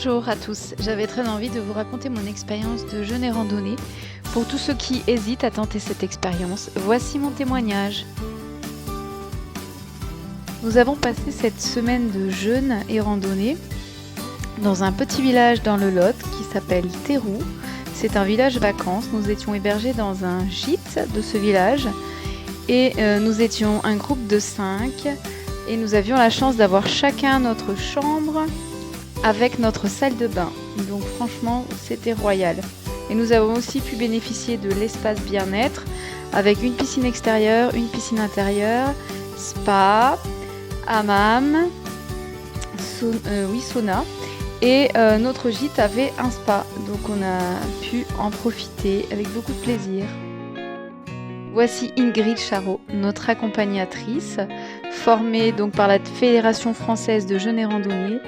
Bonjour à tous, j'avais très envie de vous raconter mon expérience de jeûne et randonnée. Pour tous ceux qui hésitent à tenter cette expérience, voici mon témoignage. Nous avons passé cette semaine de jeûne et randonnée dans un petit village dans le Lot qui s'appelle Théroux. C'est un village vacances, nous étions hébergés dans un gîte de ce village et nous étions un groupe de 5 et nous avions la chance d'avoir chacun notre chambre avec notre salle de bain. Donc franchement, c'était royal. Et nous avons aussi pu bénéficier de l'espace bien-être avec une piscine extérieure, une piscine intérieure, spa, hammam, sauna. Et notre gîte avait un spa. Donc on a pu en profiter avec beaucoup de plaisir. Voici Ingrid Charot, notre accompagnatrice, formée donc par la Fédération française de jeûne et randonnée.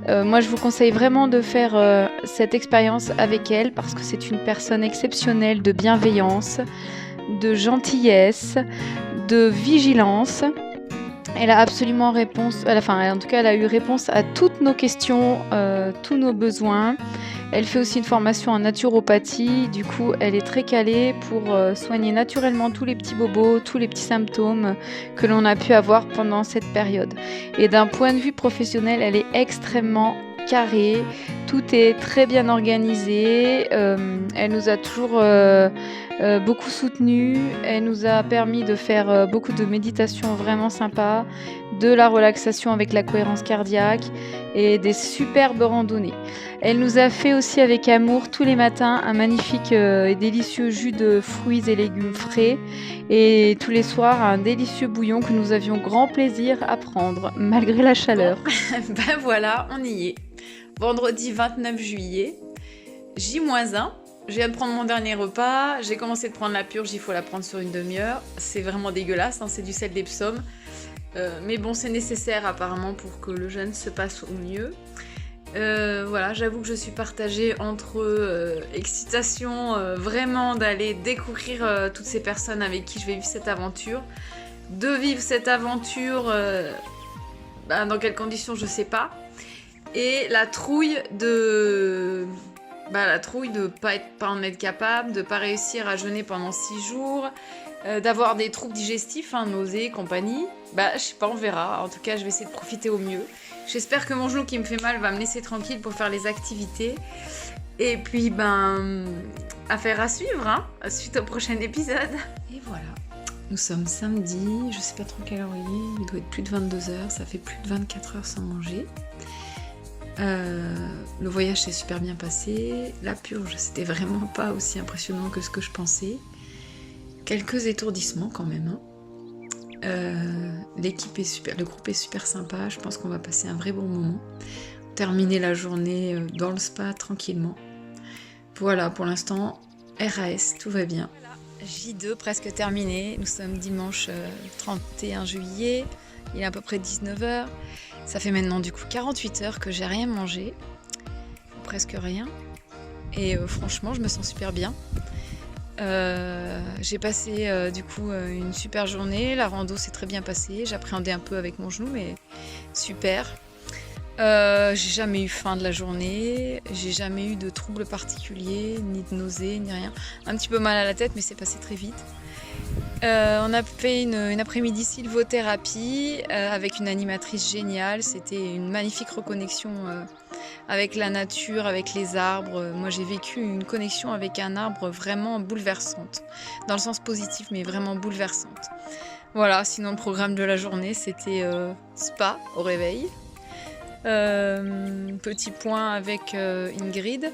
Moi, je vous conseille vraiment de faire cette expérience avec elle parce que c'est une personne exceptionnelle de bienveillance, de gentillesse, de vigilance. Elle a absolument réponse, elle a eu réponse à toutes nos questions, tous nos besoins. Elle fait aussi une formation en naturopathie, du coup elle est très calée pour soigner naturellement tous les petits bobos, tous les petits symptômes que l'on a pu avoir pendant cette période. Et d'un point de vue professionnel, elle est extrêmement carrée, tout est très bien organisé, elle nous a toujours beaucoup soutenus, elle nous a permis de faire beaucoup de méditation vraiment sympa, de la relaxation avec la cohérence cardiaque et des superbes randonnées. Elle nous a fait aussi avec amour tous les matins un magnifique et délicieux jus de fruits et légumes frais et tous les soirs un délicieux bouillon que nous avions grand plaisir à prendre malgré la chaleur. Bon, ben voilà, on y est. Vendredi 29 juillet, J-1. Je viens de prendre mon dernier repas, j'ai commencé de prendre la purge, il faut la prendre sur une demi-heure. C'est vraiment dégueulasse, hein, c'est du sel d'Epsom. Mais bon, c'est nécessaire apparemment pour que le jeûne se passe au mieux. Voilà, j'avoue que je suis partagée entre excitation vraiment d'aller découvrir toutes ces personnes avec qui je vais vivre cette aventure. De vivre cette aventure, dans quelles conditions je sais pas. Et la trouille de pas en être capable, de pas réussir à jeûner pendant 6 jours, d'avoir des troubles digestifs, nausées, compagnie. Je sais pas, on verra. En tout cas, je vais essayer de profiter au mieux. J'espère que mon genou qui me fait mal va me laisser tranquille pour faire les activités. Et puis, affaire à suivre, suite au prochain épisode. Et voilà. Nous sommes samedi, je sais pas trop quelle heure il doit être plus de 22h, ça fait plus de 24 heures sans manger. Le voyage s'est super bien passé, la purge c'était vraiment pas aussi impressionnant que ce que je pensais. Quelques étourdissements quand même. L'équipe est super, le groupe est super sympa, je pense qu'on va passer un vrai bon moment. Terminer la journée dans le spa tranquillement. Voilà, pour l'instant, RAS, tout va bien. J2 presque terminé, nous sommes dimanche 31 juillet, il est à peu près 19h. Ça fait maintenant du coup 48 heures que j'ai rien mangé, presque rien. Et franchement, je me sens super bien. J'ai passé une super journée, la rando s'est très bien passée, j'appréhendais un peu avec mon genou, mais super. J'ai jamais eu faim de la journée, j'ai jamais eu de troubles particuliers, ni de nausées, ni rien. Un petit peu mal à la tête, mais c'est passé très vite. On a fait une après-midi sylvothérapie avec une animatrice géniale. C'était une magnifique reconnexion avec la nature, avec les arbres. Moi, j'ai vécu une connexion avec un arbre vraiment bouleversante, dans le sens positif, mais vraiment bouleversante. Voilà, sinon le programme de la journée, c'était spa au réveil. Petit point avec Ingrid,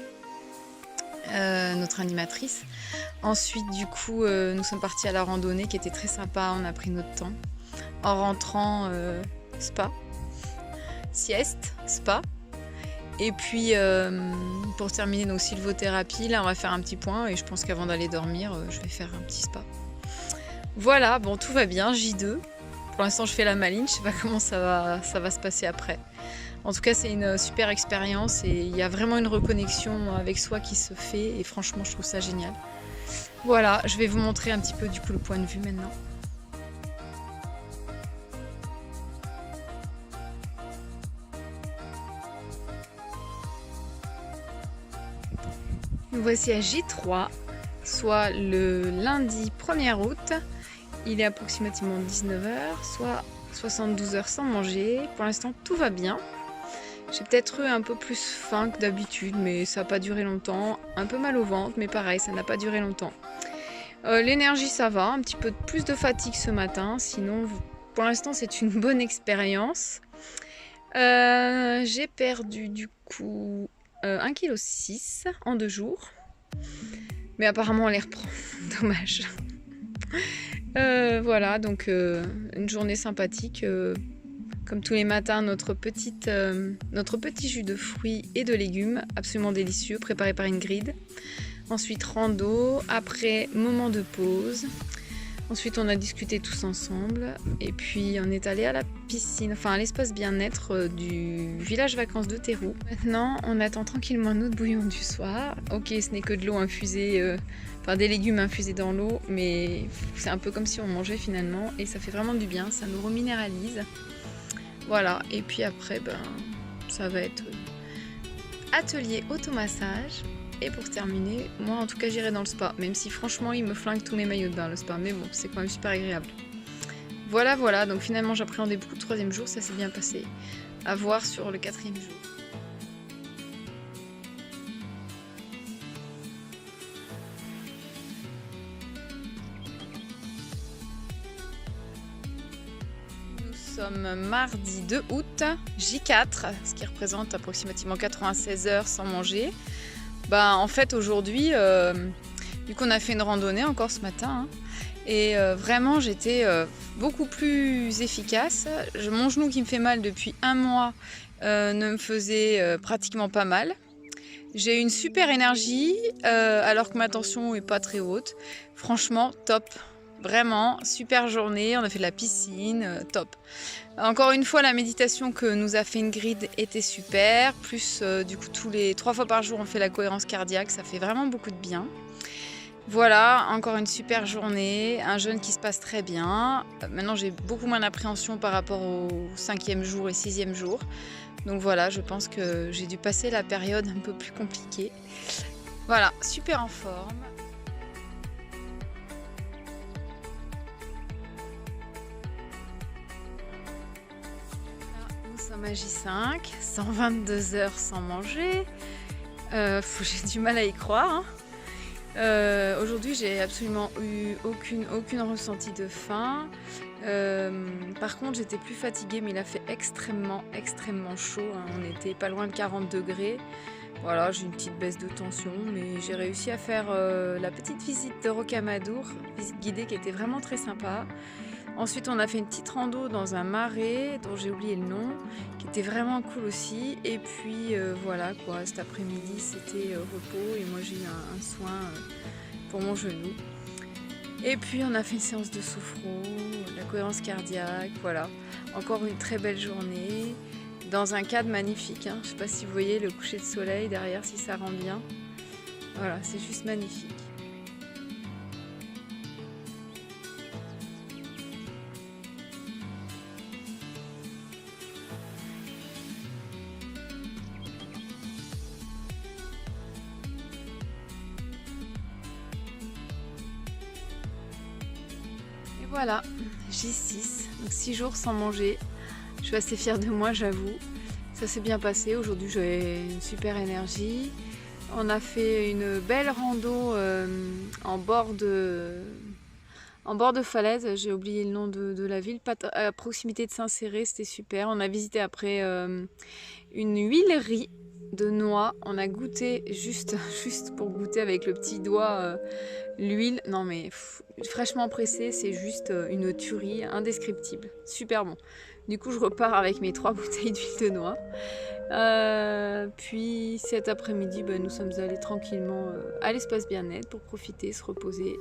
notre animatrice. Ensuite, du coup, nous sommes partis à la randonnée qui était très sympa, on a pris notre temps. En rentrant, spa, sieste, spa. Et puis, pour terminer nos sylvothérapies, là, on va faire un petit point et je pense qu'avant d'aller dormir, je vais faire un petit spa. Voilà, bon, tout va bien, J2. Pour l'instant, je fais la maline, je sais pas comment ça va se passer après. En tout cas, c'est une super expérience et il y a vraiment une reconnexion avec soi qui se fait et franchement, je trouve ça génial. Voilà, je vais vous montrer un petit peu du coup le point de vue maintenant. Nous voici à J3, soit le lundi 1er août. Il est approximativement 19 h, soit 72 heures sans manger. Pour l'instant, tout va bien. J'ai peut-être eu un peu plus faim que d'habitude, mais ça n'a pas duré longtemps. Un peu mal au ventre, mais pareil, ça n'a pas duré longtemps. L'énergie, ça va. Un petit peu plus de fatigue ce matin. Sinon, pour l'instant, c'est une bonne expérience. J'ai perdu du coup 1,6 kg en 2 jours. Mais apparemment, on les reprend. Dommage. Voilà, donc une journée sympathique. Comme tous les matins, notre petit jus de fruits et de légumes, absolument délicieux, préparé par Ingrid. Ensuite, rando. Après, moment de pause. Ensuite, on a discuté tous ensemble. Et puis, on est allé à la piscine, enfin à l'espace bien-être du village vacances de Théroux. Maintenant, on attend tranquillement notre bouillon du soir. Ok, ce n'est que de l'eau infusée, enfin des légumes infusés dans l'eau, mais c'est un peu comme si on mangeait finalement. Et ça fait vraiment du bien, ça nous reminéralise. Voilà, et puis après, ça va être atelier automassage. Et pour terminer, moi en tout cas j'irai dans le spa, même si franchement il me flingue tous mes maillots de bain le spa, mais bon, c'est quand même super agréable. Voilà, donc finalement j'appréhendais beaucoup le 3e jour, ça s'est bien passé. À voir sur le 4e jour. Nous sommes mardi 2 août, J4, ce qui représente approximativement 96 heures sans manger. En fait aujourd'hui, vu qu'on a fait une randonnée encore ce matin, et vraiment j'étais beaucoup plus efficace. Mon genou qui me fait mal depuis 1 mois ne me faisait pratiquement pas mal. J'ai une super énergie alors que ma tension est pas très haute. Franchement top. Vraiment, super journée, on a fait de la piscine, top. Encore une fois, la méditation que nous a fait Ingrid était super. Plus, du coup, 3 fois par jour, on fait la cohérence cardiaque, ça fait vraiment beaucoup de bien. Voilà, encore une super journée, un jeûne qui se passe très bien. Maintenant, j'ai beaucoup moins d'appréhension par rapport au 5e jour et 6e jour. Donc voilà, je pense que j'ai dû passer la période un peu plus compliquée. Voilà, super en forme. À J5, 122 heures sans manger. J'ai du mal à y croire. Aujourd'hui, j'ai absolument eu aucune ressenti de faim. Par contre, j'étais plus fatiguée, mais il a fait extrêmement chaud. On était pas loin de 40 degrés. Voilà, j'ai une petite baisse de tension, mais j'ai réussi à faire la petite visite de Rocamadour, visite guidée qui était vraiment très sympa. Ensuite, on a fait une petite rando dans un marais dont j'ai oublié le nom, qui était vraiment cool aussi. Et puis voilà quoi, cet après-midi c'était repos et moi j'ai eu un soin pour mon genou. Et puis on a fait une séance de sophro, la cohérence cardiaque, voilà. Encore une très belle journée, dans un cadre magnifique. Je ne sais pas si vous voyez le coucher de soleil derrière, si ça rend bien. Voilà, c'est juste magnifique. Voilà, J6, donc 6 jours sans manger. Je suis assez fière de moi, j'avoue. Ça s'est bien passé. Aujourd'hui, j'ai une super énergie. On a fait une belle rando en bord de falaise. J'ai oublié le nom de la ville, à proximité de Saint-Céré. C'était super. On a visité après une huilerie de noix. On a goûté juste pour goûter avec le petit doigt l'huile. Non mais fraîchement pressée, c'est juste une tuerie indescriptible. Super bon. Du coup, je repars avec mes 3 bouteilles d'huile de noix. Puis cet après-midi, nous sommes allés tranquillement à l'espace bien-être pour profiter, se reposer.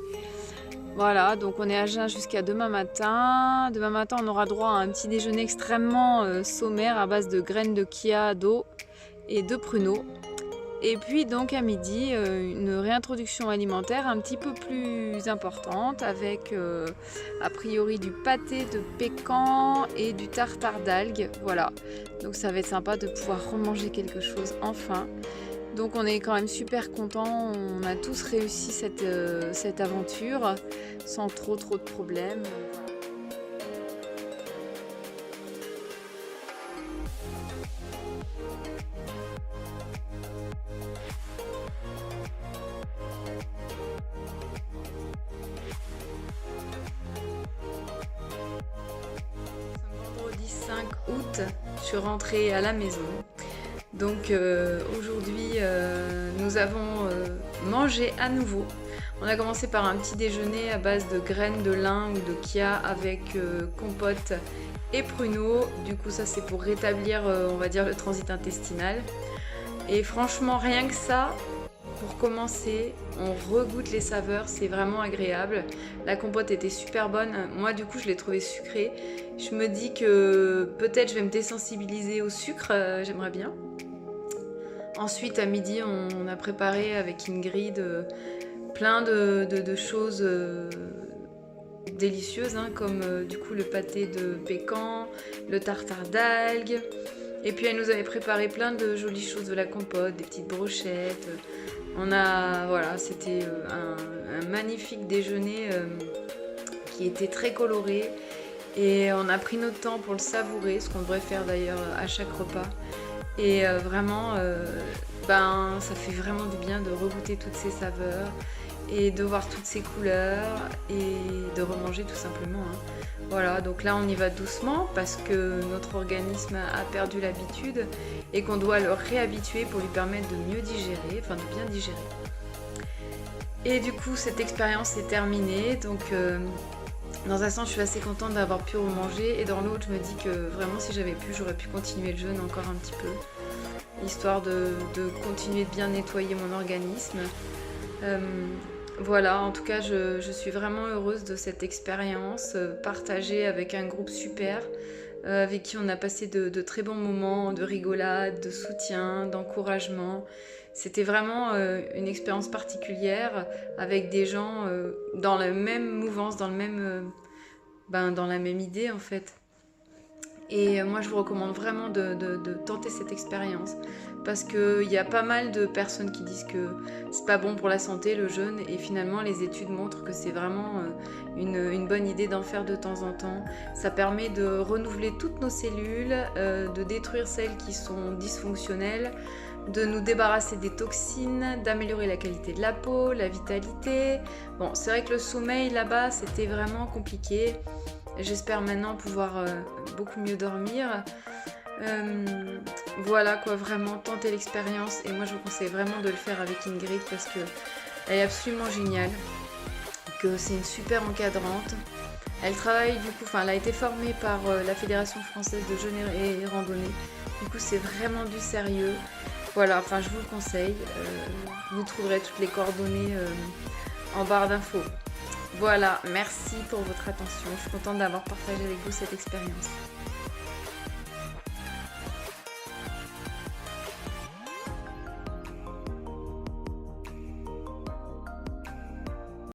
Voilà, donc on est à jeun jusqu'à demain matin. Demain matin, on aura droit à un petit déjeuner extrêmement sommaire à base de graines de chia, d'eau et de pruneaux. Et puis donc à midi, une réintroduction alimentaire un petit peu plus importante avec a priori du pâté de pécan et du tartare d'algues. Voilà, donc ça va être sympa de pouvoir remanger quelque chose enfin. Donc on est quand même super contents, on a tous réussi cette aventure sans trop de problèmes. Vendredi 5 août, je suis rentrée à la maison. Donc aujourd'hui, nous avons mangé à nouveau. On a commencé par un petit déjeuner à base de graines de lin ou de chia avec compote et pruneaux. Du coup, ça c'est pour rétablir, on va dire, le transit intestinal. Et franchement, rien que ça, pour commencer, on regoute les saveurs, c'est vraiment agréable. La compote était super bonne. Moi, du coup, je l'ai trouvée sucrée. Je me dis que peut-être je vais me désensibiliser au sucre, j'aimerais bien. Ensuite, à midi, on a préparé avec Ingrid plein de choses délicieuses, hein, comme du coup le pâté de pécan, le tartare d'algues. Et puis elle nous avait préparé plein de jolies choses, de la compote, des petites brochettes. Voilà, c'était un magnifique déjeuner qui était très coloré. Et on a pris notre temps pour le savourer, ce qu'on devrait faire d'ailleurs à chaque repas. Et vraiment, ça fait vraiment du bien de regoûter toutes ces saveurs et de voir toutes ces couleurs et de remanger tout simplement, hein. Voilà, donc là on y va doucement parce que notre organisme a perdu l'habitude et qu'on doit le réhabituer pour lui permettre de mieux digérer, enfin de bien digérer. Et du coup cette expérience est terminée, donc dans un sens je suis assez contente d'avoir pu remanger et dans l'autre je me dis que vraiment si j'avais pu j'aurais pu continuer le jeûne encore un petit peu, histoire de continuer de bien nettoyer mon organisme. Voilà, en tout cas je suis vraiment heureuse de cette expérience partagée avec un groupe super avec qui on a passé de très bons moments, de rigolade, de soutien, d'encouragement. C'était vraiment une expérience particulière avec des gens dans la même mouvance, dans la même idée en fait. Et moi je vous recommande vraiment de tenter cette expérience parce qu'il y a pas mal de personnes qui disent que c'est pas bon pour la santé le jeûne et finalement les études montrent que c'est vraiment une bonne idée d'en faire de temps en temps. Ça permet de renouveler toutes nos cellules, de détruire celles qui sont dysfonctionnelles, de nous débarrasser des toxines, d'améliorer la qualité de la peau, la vitalité. Bon, c'est vrai que le sommeil là-bas c'était vraiment compliqué. J'espère maintenant pouvoir beaucoup mieux dormir. Voilà quoi, vraiment tenter l'expérience et moi je vous conseille vraiment de le faire avec Ingrid parce qu'elle est absolument géniale, que c'est une super encadrante. Elle travaille du coup, elle a été formée par la Fédération française de jeûne et randonnée. Du coup c'est vraiment du sérieux. Voilà, je vous le conseille. Vous trouverez toutes les coordonnées en barre d'infos. Voilà, merci pour votre attention. Je suis contente d'avoir partagé avec vous cette expérience.